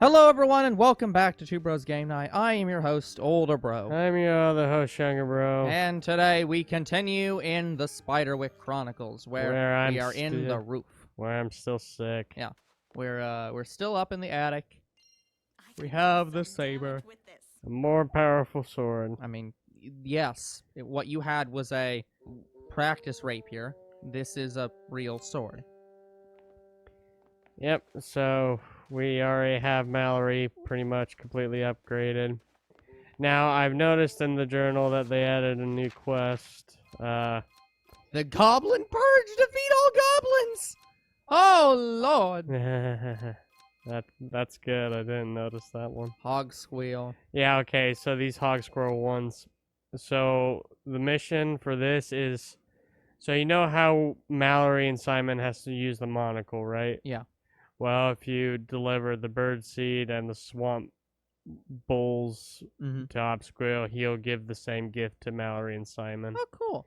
Hello everyone and welcome back to Two Bros Game Night. I am your host, Older Bro. I'm your other host, Younger Bro. And today we continue in the Spiderwick Chronicles where we are in the roof. Where I'm still sick. Yeah. We're still up in the attic. We have the saber. A more powerful sword. I mean, yes, what you had was a practice rapier. This is a real sword. Yep, so we already have Mallory pretty much completely upgraded. Now, I've noticed in the journal that they added a new quest. The Goblin Purge! Defeat all goblins! Oh, Lord! That's good. I didn't notice that one. Hog Squeal. Yeah, okay, so these Hog Squirrel ones. So, the mission for this is... So, you know how Mallory and Simon has to use the monocle, right? Yeah. Well, if you deliver the Birdseed and the Swamp Bowls to Obsqueal, he'll give the same gift to Mallory and Simon. Oh, cool.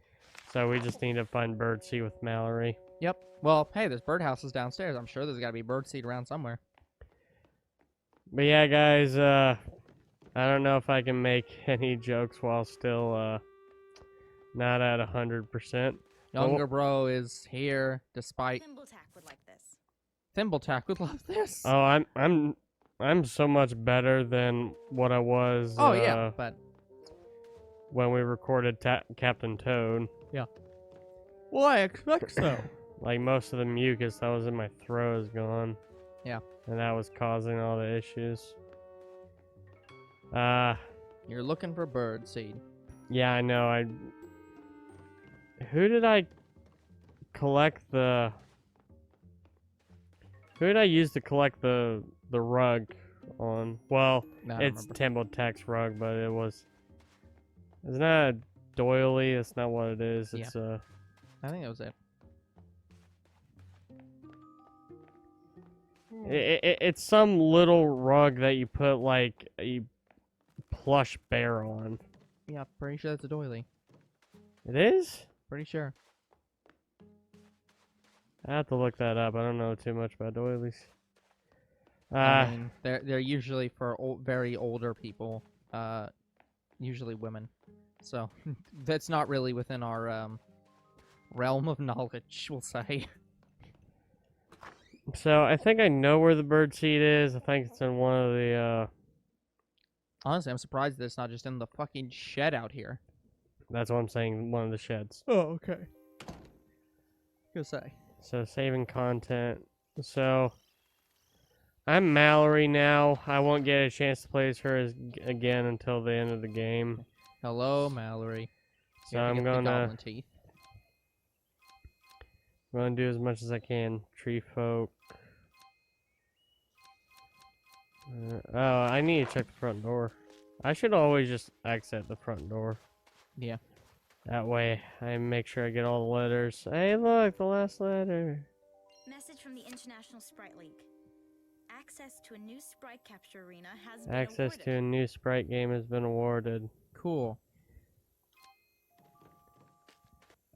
So we just need to find Birdseed with Mallory. Yep. Well, hey, there's birdhouses downstairs. I'm sure there's got to be birdseed around somewhere. But yeah, guys, I don't know if I can make any jokes while still not at 100%. Younger Bro is here despite... Thimbletack would like this. Thimbletack would love this. Oh, I'm so much better than what I was. Oh yeah, but when we recorded Captain Toad. Yeah. Well, I expect so. Like most of the mucus that was in my throat is gone. Yeah. And that was causing all the issues. You're looking for birdseed. Yeah, I know. Who did I use to collect the rug on? Well, it's Thimbletack's rug, but it's not a doily. It's not what it is. It's I think that was it. It's some little rug that you put like a plush bear on. Yeah, pretty sure that's a doily. It is? Pretty sure. I have to look that up. I don't know too much about doilies. I mean, they're usually for very older people, usually women. So that's not really within our realm of knowledge, we'll say. So I think I know where the birdseed is. I think it's in one of the. Honestly, I'm surprised that it's not just in the fucking shed out here. That's what I'm saying. One of the sheds. Oh, okay. Gonna say. So saving content. So I'm Mallory now. I won't get a chance to play as her again until the end of the game. Hello, Mallory. So I'm gonna do as much as I can. Tree folk. Oh, I need to check the front door. I should always just exit the front door. Yeah. That way, I make sure I get all the letters. Hey, look, the last letter. Message from the International Sprite League. Access to a new sprite capture arena has been Access awarded. to a new sprite game has been awarded. Cool.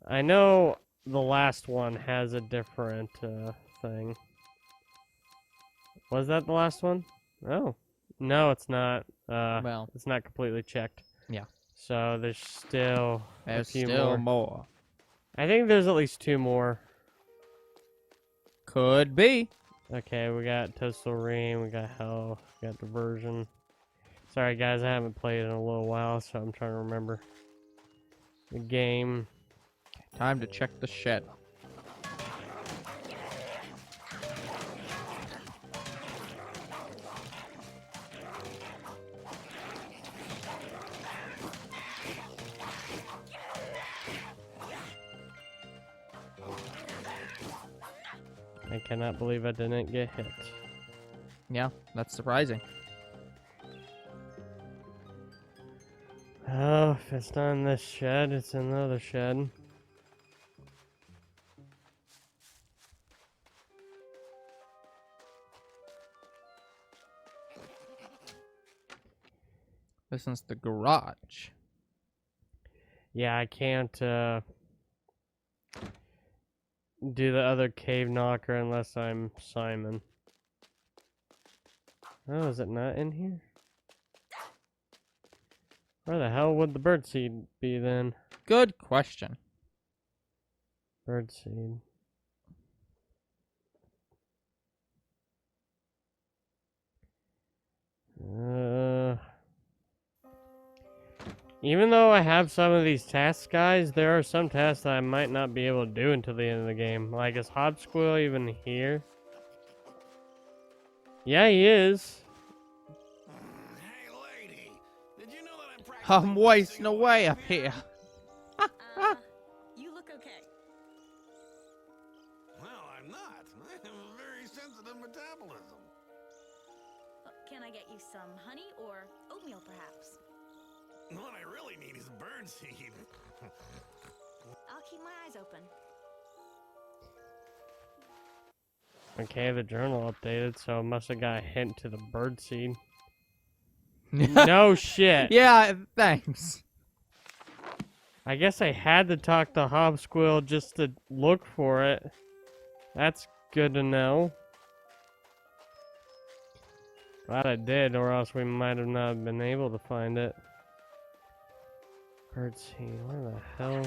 I know the last one has a different thing. Was that the last one? Oh. No, it's not. Well, it's not completely checked. Yeah. So there's still a few more. I think there's at least 2 more. Could be. Okay, we got Toastal Ream, we got Hell, we got Diversion. Sorry guys, I haven't played in a little while, so I'm trying to remember the game. Time to check the shed. I cannot believe I didn't get hit. Yeah, that's surprising. Oh, if it's not in this shed, it's in the other shed. This is the garage. Yeah, I can't do the other cave knocker unless I'm Simon. Oh, is it not in here? Where the hell would the birdseed be then? Good question. Birdseed. Even though I have some of these tasks, guys, there are some tasks that I might not be able to do until the end of the game. Like, is Hobsquirrel even here? Yeah, he is. Hey, lady. Did you know that I'm practically I'm wasting away up here. You look okay. Well, I'm not. I have a very sensitive metabolism. Can I get you some honey or oatmeal, perhaps? What I really need is birdseed. I'll keep my eyes open. Okay, the journal updated, so it must have got a hint to the birdseed. No shit. Yeah, thanks. I guess I had to talk to Hobsquirrel just to look for it. That's good to know. Glad I did, or else we might have not been able to find it. Birdseed, where the hell?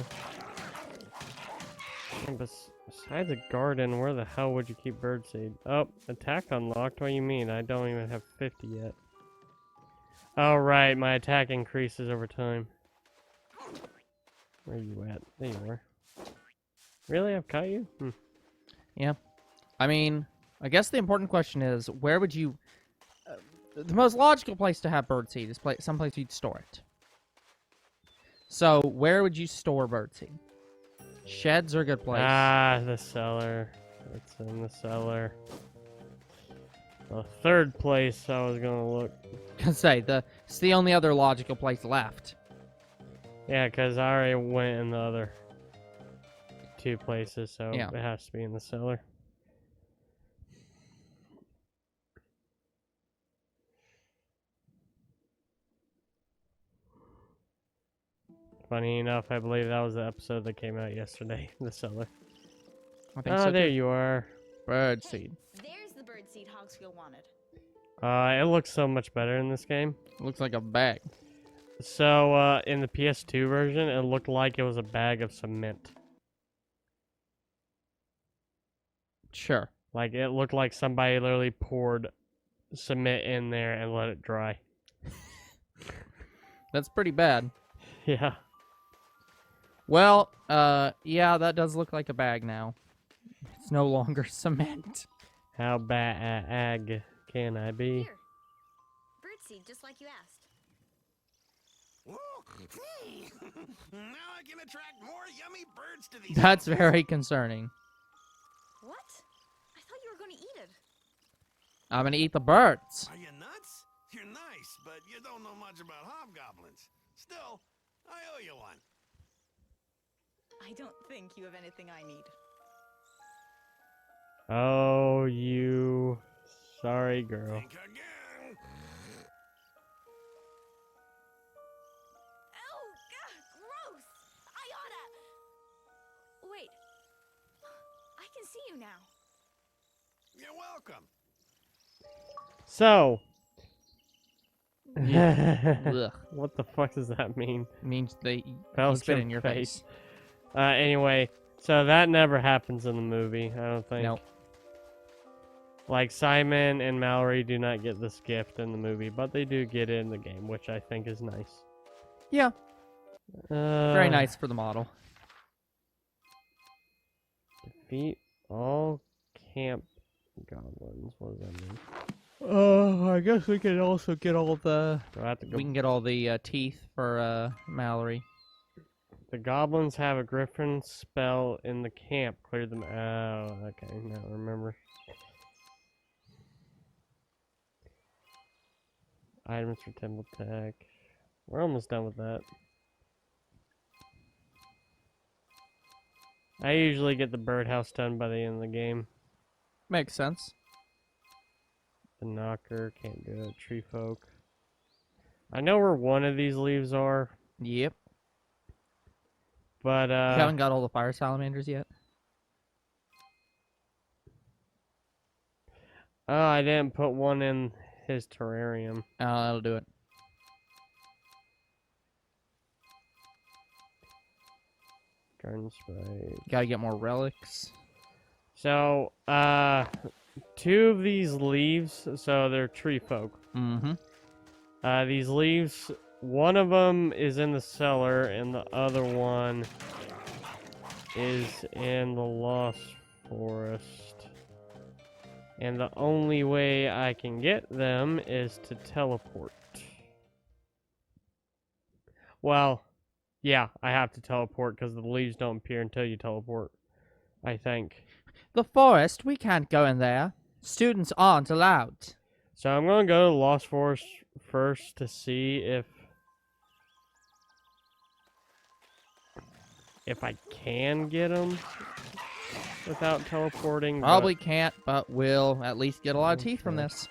And besides a garden, where the hell would you keep birdseed? Oh, attack unlocked? What do you mean? I don't even have 50 yet. Oh, right, my attack increases over time. Where are you at? There you are. Really? I've caught you? Yeah. I mean, I guess the important question is, where would you... the most logical place to have birdseed is someplace you'd store it. So, where would you store birdseed? Sheds are a good place. Ah, the cellar. It's in the cellar. The third place I was gonna look. Can say, it's the only other logical place left. Yeah, because I already went in the other two places, so Yeah. it has to be in the cellar. Funny enough, I believe that was the episode that came out yesterday, the cellar. I think Oh, so there too. you are. Birdseed. There's the birdseed Hogskill wanted. It looks so much better in this game. Looks like a bag. So, in the PS2 version, it looked like it was a bag of cement. Sure. Like, it looked like somebody literally poured cement in there and let it dry. That's pretty bad. Yeah. Well, yeah, that does look like a bag now. It's no longer cement. How bad can I be? Here. Birdseed, just like you asked. Whoa. Now I can attract more yummy birds to these. That's houses. very concerning. What? I thought you were going to eat it. I'm gonna eat the birds. Are you nuts? You're nice, but you don't know much about hobgoblins. Still, I owe you one. I don't think you have anything I need. Oh, you sorry girl. Think again. Oh, God, gross! I oughta... Wait. I can see you now. You're welcome. So, Ugh. what the fuck does that mean? Means they Belch spit your in your face. Anyway, so that never happens in the movie, I don't think. Nope. Like, Simon and Mallory do not get this gift in the movie, but they do get it in the game, which I think is nice. Yeah. Very Uh, nice for the model. Defeat all camp goblins. What does that mean? I guess we can also get all the... Do I have to go? We can get all the teeth for Mallory. The goblins have a griffin spell in the camp. Clear them. Oh, okay. Now I remember. Items for temple tech. We're almost done with that. I usually get the birdhouse done by the end of the game. Makes sense. The knocker, can't do it. Tree folk. I know where one of these leaves are, Yep. but You haven't got all the fire salamanders yet? oh, I didn't put one in his terrarium. That'll do it. Garden spray. Gotta get more relics. So, 2 of these leaves, so they're tree folk. Mm-hmm. These leaves, one of them is in the cellar, and the other one is in the Lost Forest. And the only way I can get them is to teleport. Well, yeah, I have to teleport because the leaves don't appear until you teleport, I think. The forest, we can't go in there. Students aren't allowed. So I'm going to go to the Lost Forest first to see if I can get them without teleporting. Probably can't, but we'll at least get a lot of teeth from this.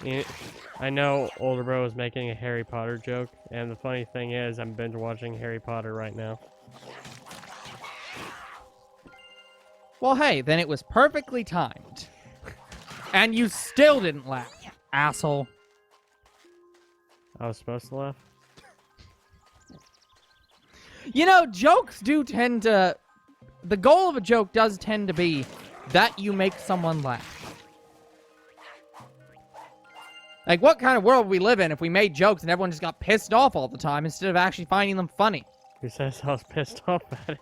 Yeah, I know older bro is making a Harry Potter joke, and the funny thing is I'm binge watching Harry Potter right now. Well, hey, then it was perfectly timed. And you still didn't laugh, asshole. I was supposed to laugh? You know, jokes do tend to... The goal of a joke does tend to be that you make someone laugh. Like, what kind of world would we live in if we made jokes and everyone just got pissed off all the time instead of actually finding them funny? Who says I was pissed off at it?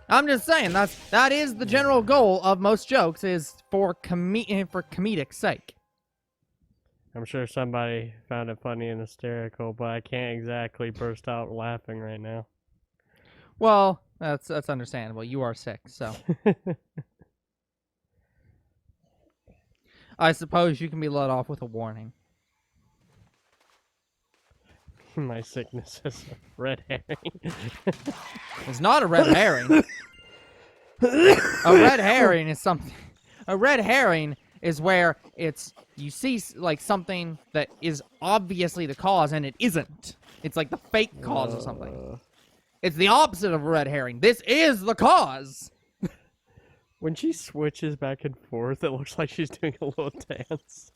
I'm just saying, that is the general goal of most jokes, is for comedic sake. I'm sure somebody found it funny and hysterical, but I can't exactly burst out laughing right now. Well, that's understandable. You are sick, so. I suppose you can be let off with a warning. My sickness is a red herring. It's not a red herring. A red herring is something. A red herring is where you see like something that is obviously the cause and it isn't. It's like the fake cause of something. It's the opposite of a red herring. This is the cause. When she switches back and forth, it looks like she's doing a little dance.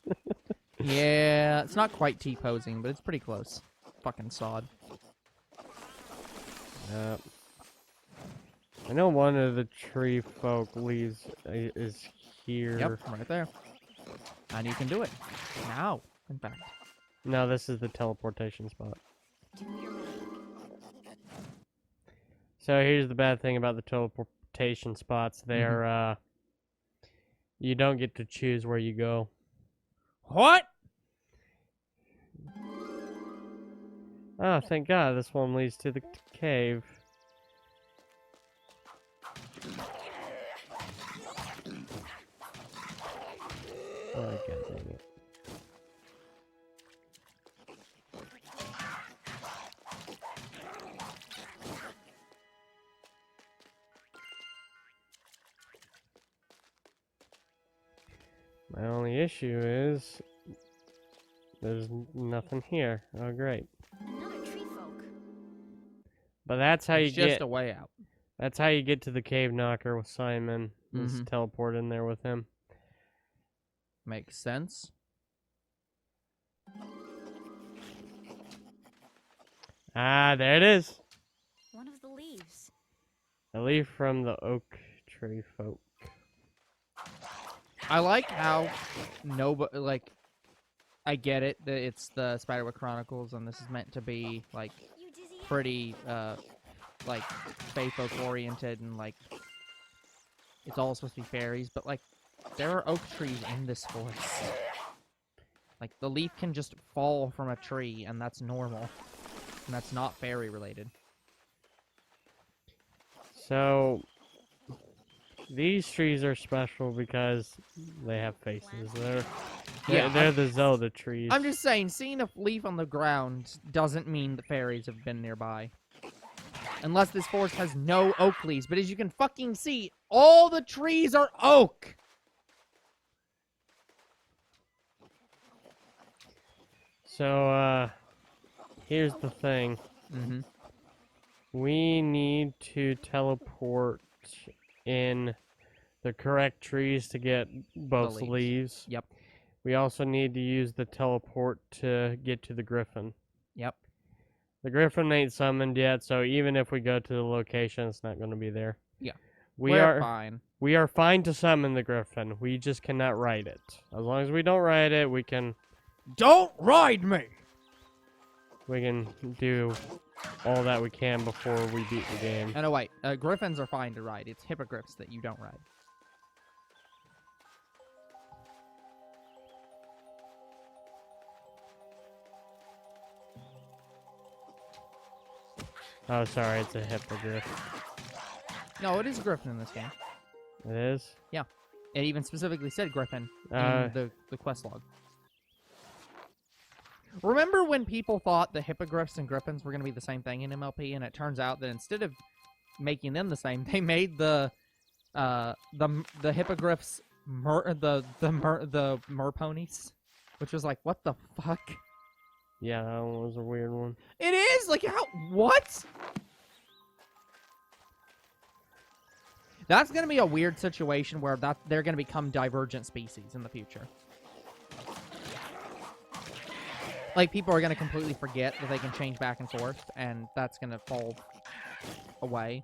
Yeah, it's not quite T-posing, but it's pretty close. Fucking sod. I know one of the tree folk leaves is here. Yep, right there. And you can do it. Now, in fact. No, this is the teleportation spot. So here's the bad thing about the teleportation spots. They're, you don't get to choose where you go. What? Oh, thank God, this one leads to the cave. Oh, God dang it. My only issue is there's nothing here. Oh, great. Another tree folk. But that's how you It's just get. a way out. That's how you get to the cave knocker with Simon. Is Mhm. teleport in there with him. Makes sense. Ah, there it is. One of the leaves. A leaf from the oak tree folk. I like how I get it that it's the Spiderwick Chronicles and this is meant to be like You dizzy yet? pretty like fae folk oriented and like it's all supposed to be fairies, but like there are oak trees in this forest. Like the leaf can just fall from a tree and that's normal. And that's not fairy related. So these trees are special because they have faces. They're the Zelda trees. I'm just saying, seeing a leaf on the ground doesn't mean the fairies have been nearby. Unless this forest has no oak leaves. But as you can fucking see, all the trees are oak! So, here's the thing. Mm-hmm. We need to teleport in the correct trees to get both leaves. leaves. Yep. We also need to use the teleport to get to the griffin. Yep. The griffin ain't summoned yet, so even if we go to the location, it's not going to be there. Yeah. We're fine. We are fine to summon the griffin. We just cannot ride it. As long as we don't ride it, we can Don't ride me! do all that we can before we beat the game. Oh, no, wait. Griffins are fine to ride. It's hippogriffs that you don't ride. Oh, sorry, it's a hippogriff. No, it is a griffin in this game. It is? It even specifically said griffin in the quest log. Remember when people thought the hippogriffs and griffins were going to be the same thing in MLP, and it turns out that instead of making them the same, they made the hippogriffs the merponies, which was like, what the fuck? Yeah, that one was a weird one. It is like how what? That's going to be a weird situation where they're going to become divergent species in the future. Like, people are going to completely forget that they can change back and forth, and that's going to fall away.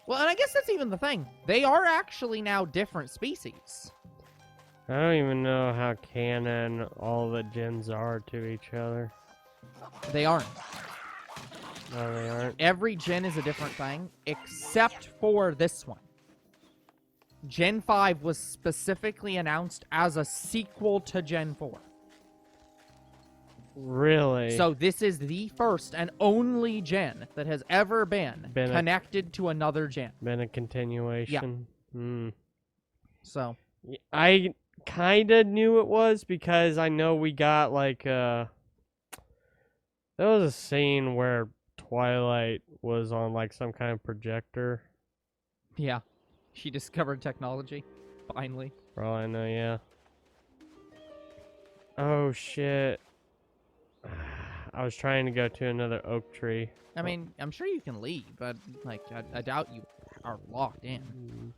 Well, and I guess that's even the thing. They are actually now different species. I don't even know how canon all the gens are to each other. They aren't. No, they aren't. Every gen is a different thing, except for this one. Gen 5 was specifically announced as a sequel to Gen 4. Really? So this is the first and only gen that has ever been connected to another gen. Been a continuation? Yeah. Hmm. So. I kind of knew it was because I know we got, like, there was a scene where Twilight was on, like, some kind of projector. Yeah. She discovered technology. Finally. For all I know, yeah. Oh, shit. I was trying to go to another oak tree. I mean, I'm sure you can leave, but, like, I doubt you are locked in.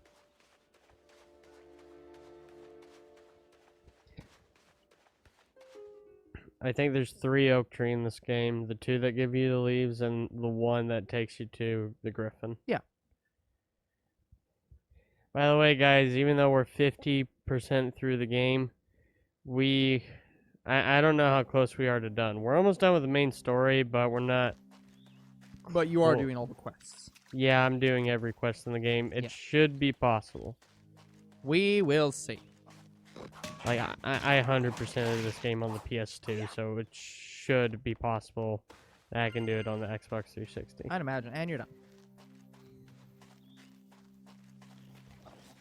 I think there's 3 oak tree in this game. The 2 that give you the leaves and the 1 that takes you to the griffin. Yeah. By the way, guys, even though we're 50% through the game, I don't know how close we are to done. We're almost done with the main story, but we're not. But you are doing all the quests. Yeah, I'm doing every quest in the game. It should be possible. We will see. Like, I 100% of this game on the PS2, so it should be possible that I can do it on the Xbox 360. I'd imagine, and you're done.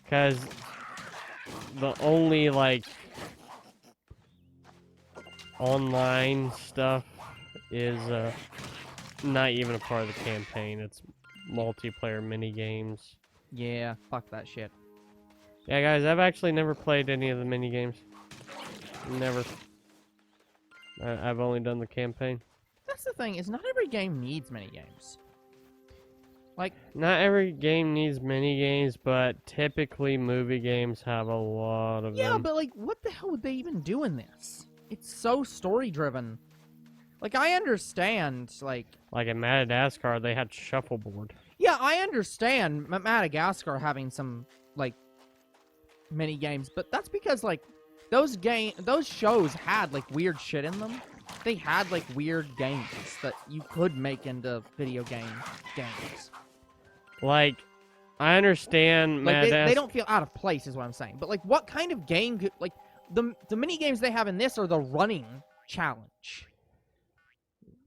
Because the only, like, online stuff is not even a part of the campaign. It's multiplayer mini games. Yeah, fuck that shit. Yeah, guys, I've actually never played any of the mini games. Never. I've only done the campaign. That's the thing, is not every game needs mini games. Like, not every game needs mini games, but typically movie games have a lot of them. Yeah, but like, what the hell would they even do in this? It's so story driven. Like, I understand, like in Madagascar, they had shuffleboard. Yeah, I understand Madagascar having some, like, mini games, but that's because, like, those shows had, like, weird shit in them. They had, like, weird games that you could make into video games. Like, I understand like, they don't feel out of place, is what I'm saying. But, like, what kind of game could, like, the mini games they have in this are the running challenge.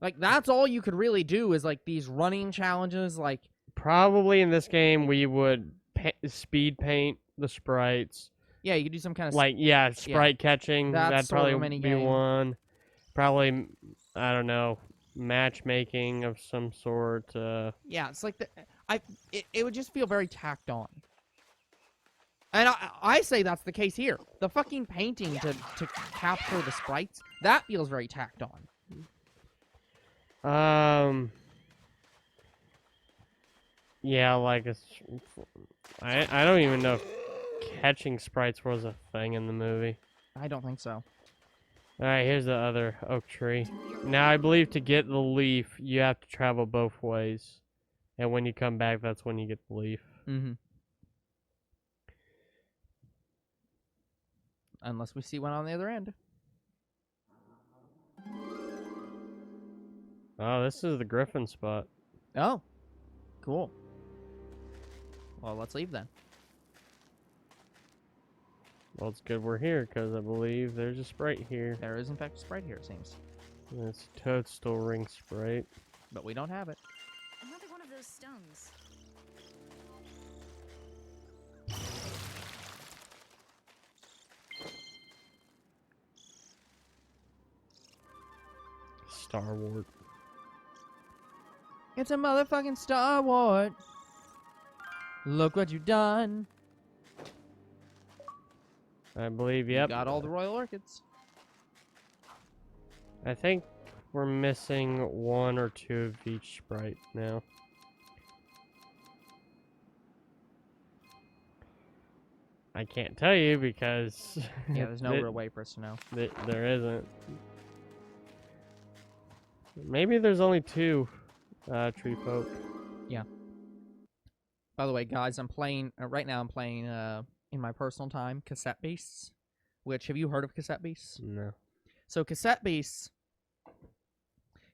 Like, that's all you could really do is, like, these running challenges, like... Probably in this game, we would speed paint the sprites. Yeah, you could do some kind of... Like, yeah, sprite catching. That'd probably be one. Probably, I don't know, matchmaking of some sort. Yeah, it's like... It would just feel very tacked on. And I say that's the case here. The fucking painting to capture the sprites, that feels very tacked on. Yeah, like I don't even know if catching sprites was a thing in the movie. I don't think so. All right, here's the other oak tree. Now I believe to get the leaf, you have to travel both ways, and when you come back, that's when you get the leaf. Mm-hmm. Unless we see one on the other end. Oh, this is the griffin spot. Oh, cool. Well, let's leave then. Well, it's good we're here, because I believe there's a sprite here. There is, in fact, a sprite here, it seems. And it's a toadstool ring sprite. But we don't have it. Another one of those stones. Starwort. It's a motherfucking Star Wars. Look what you've done. I believe, You yep. got all the royal orchids. I think we're missing one or two of each sprite now. I can't tell you because Yeah, there's no real way for us to know. there isn't. Maybe there's only two tree folk. By the way, guys, I'm playing right now. I'm playing in my personal time Cassette Beasts. Which, have you heard of Cassette Beasts? No. So Cassette Beasts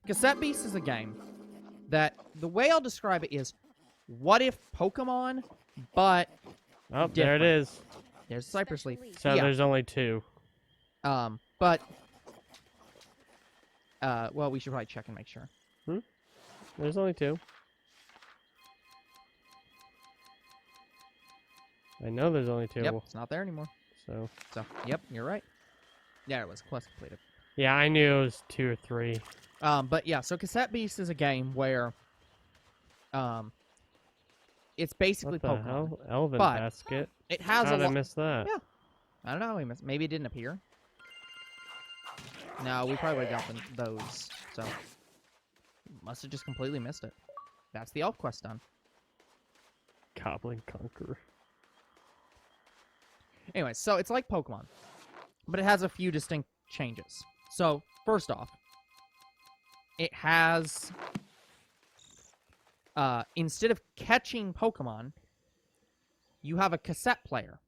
is a game that the way I'll describe it is, what if Pokemon, but Oh, there it is. there's Cypress Leaf. So Yeah. there's only two. But well, we should probably check and make sure. There's only two. I know there's only two. Yep, it's not there anymore. So Yep, you're right. Yeah, it was quest completed. yeah, I knew it was 2 or 3. But yeah, so Cassette Beast is a game where, it's basically What the Pokemon. hell? Elven But basket. It has How a did I lot. miss that? Yeah. I don't know. Maybe it didn't appear. No, we probably would have got those. So must have just completely missed it. That's the elf quest done. Goblin Conqueror. Anyway, so it's like Pokemon, but it has a few distinct changes. So first off, it has instead of catching Pokemon, you have a cassette player,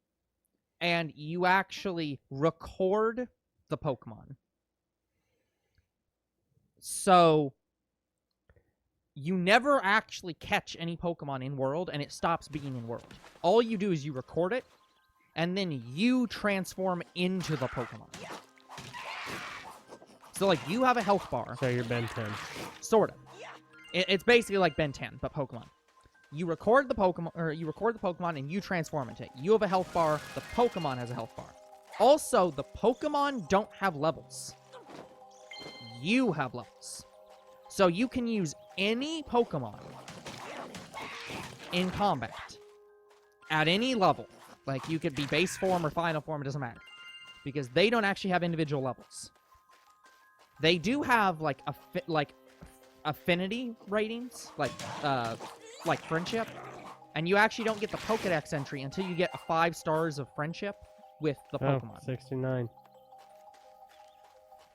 and you actually record the Pokemon. So you never actually catch any Pokemon in world, and it stops being in world. All you do is you record it, and then you transform into the Pokemon. So, like, you have a health bar. So you're Ben 10. Sort of. It's basically like Ben 10, but Pokemon. You record the Pokemon, and you transform into it. You have a health bar. The Pokemon has a health bar. Also, the Pokemon don't have levels. You have levels. So you can use any Pokemon in combat at any level. Like, you could be base form or final form, it doesn't matter. Because they don't actually have individual levels. They do have, like, affinity ratings, like friendship. And you actually don't get the Pokedex entry until you get 5 stars of friendship with the Pokemon. Oh, 69.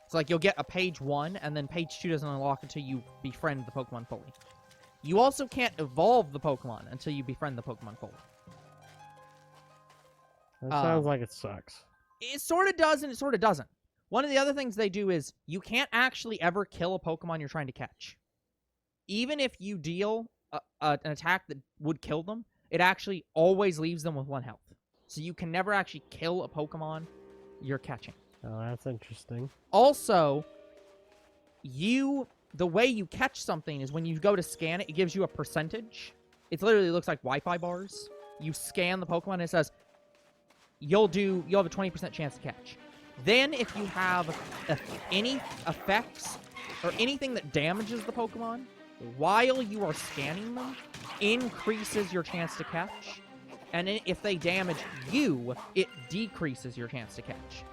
So, like, you'll get a page 1, and then page 2 doesn't unlock until you befriend the Pokemon fully. You also can't evolve the Pokemon until you befriend the Pokemon fully. That sounds like it sucks. It sort of does, and it sort of doesn't. One of the other things they do is you can't actually ever kill a Pokemon you're trying to catch. Even if you deal an attack that would kill them, it actually always leaves them with 1 health. So you can never actually kill a Pokemon you're catching. Oh, that's interesting. Also, the way you catch something is when you go to scan it, it gives you a percentage. It literally looks like Wi-Fi bars. You scan the Pokemon, and it says you'll have a 20% chance to catch. Then, if you have any effects or anything that damages the Pokemon while you are scanning them, increases your chance to catch. And if they damage you, it decreases your chance to catch.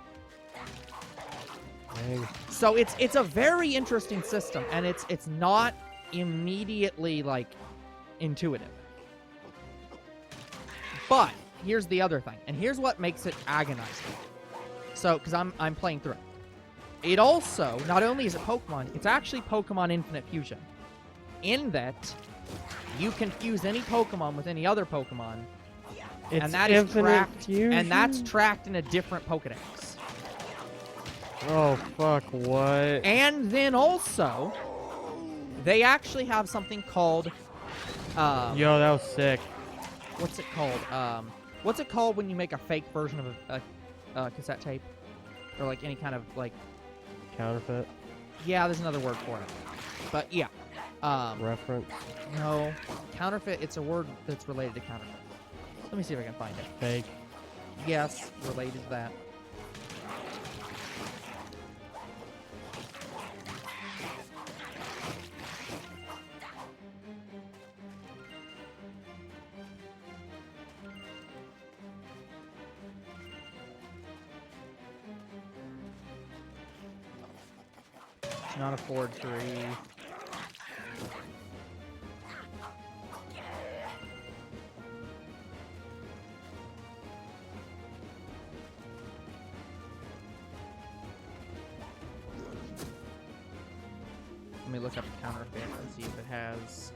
Dang. So it's a very interesting system, and it's not immediately, like, intuitive. But here's the other thing, and here's what makes it agonizing. So, because I'm playing through it. It also, not only is it Pokemon, it's actually Pokemon Infinite Fusion. In that, you can fuse any Pokemon with any other Pokemon, It's and that is infinite tracked, fusion? and that's tracked in a different Pokedex. Oh, fuck, what? And then also, they actually have something called, Yo, that was sick. what's it called? What's it called when you make a fake version of a cassette tape? Or like any kind of like, Counterfeit. yeah, there's another word for it. But yeah. Reference. No. Counterfeit, it's a word that's related to counterfeit. Let me see if I can find it. Fake. Yes, related to that. It's not a forgery. Let me look up counterfeit and see if it has.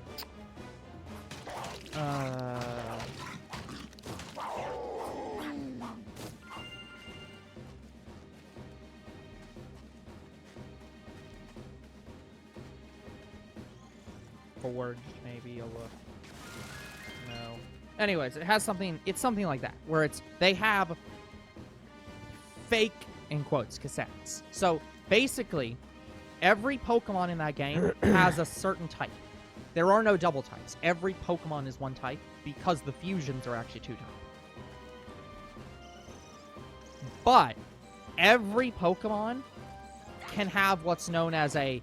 Forged, maybe. I'll look. No. Anyways, it has something. It's something like that, where they have fake, in quotes, cassettes. So basically, every Pokemon in that game has a certain type. There are no double types. Every Pokemon is one type because the fusions are actually two types. But every Pokemon can have what's known as a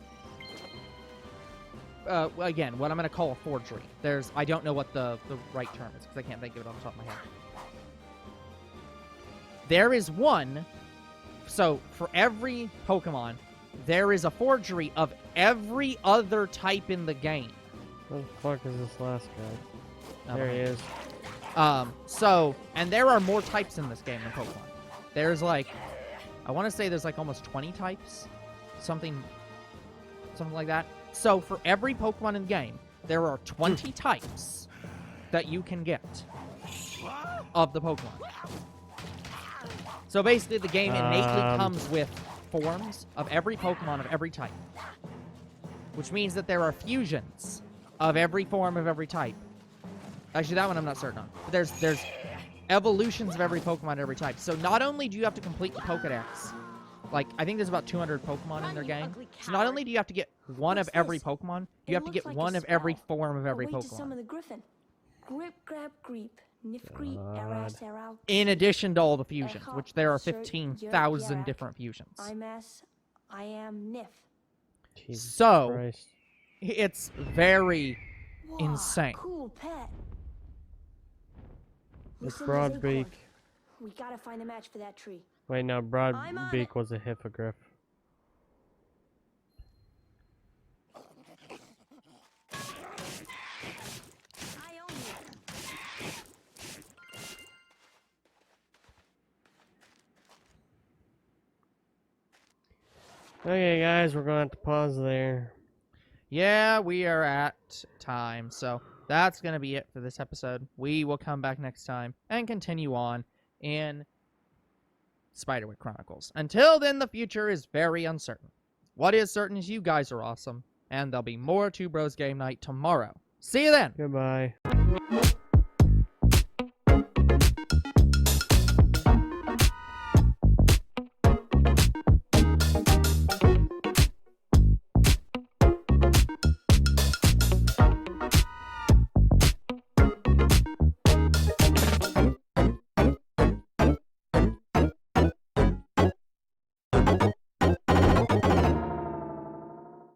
again, what I'm going to call a forgery. I don't know what the right term is because I can't think of it off the top of my head. There is one, so for every Pokemon, there is a forgery of every other type in the game. What the fuck is this last guy? There he is. And there are more types in this game than Pokemon. There's like, I want to say there's like almost 20 types. Something like that. So for every Pokemon in the game, there are 20 types that you can get of the Pokemon. So basically the game innately comes with forms of every Pokemon of every type. Which means that there are fusions of every form of every type. Actually, that one I'm not certain on. But there's evolutions of every Pokemon of every type. So not only do you have to complete the Pokedex, like, I think there's about 200 Pokemon in their game. So not only do you have to get one of every Pokemon, you have to get one of every form of every Pokemon. In addition to all the fusions, which there are 15,000 different fusions. I am Nif. Jesus So, Christ. it's very insane. Cool pet. It's Listen to Acorn. Broadbeak. We gotta find a match for that tree. Wait, no, I'm on Broadbeak it. was a hippogriff. I own you. Okay, guys, we're going to have to pause there. Yeah, we are at time. So that's going to be it for this episode. We will come back next time and continue on in Spiderwick Chronicles. Until then, the future is very uncertain. What is certain is you guys are awesome, and there'll be more Two Bros Game Night tomorrow. See you then! Goodbye.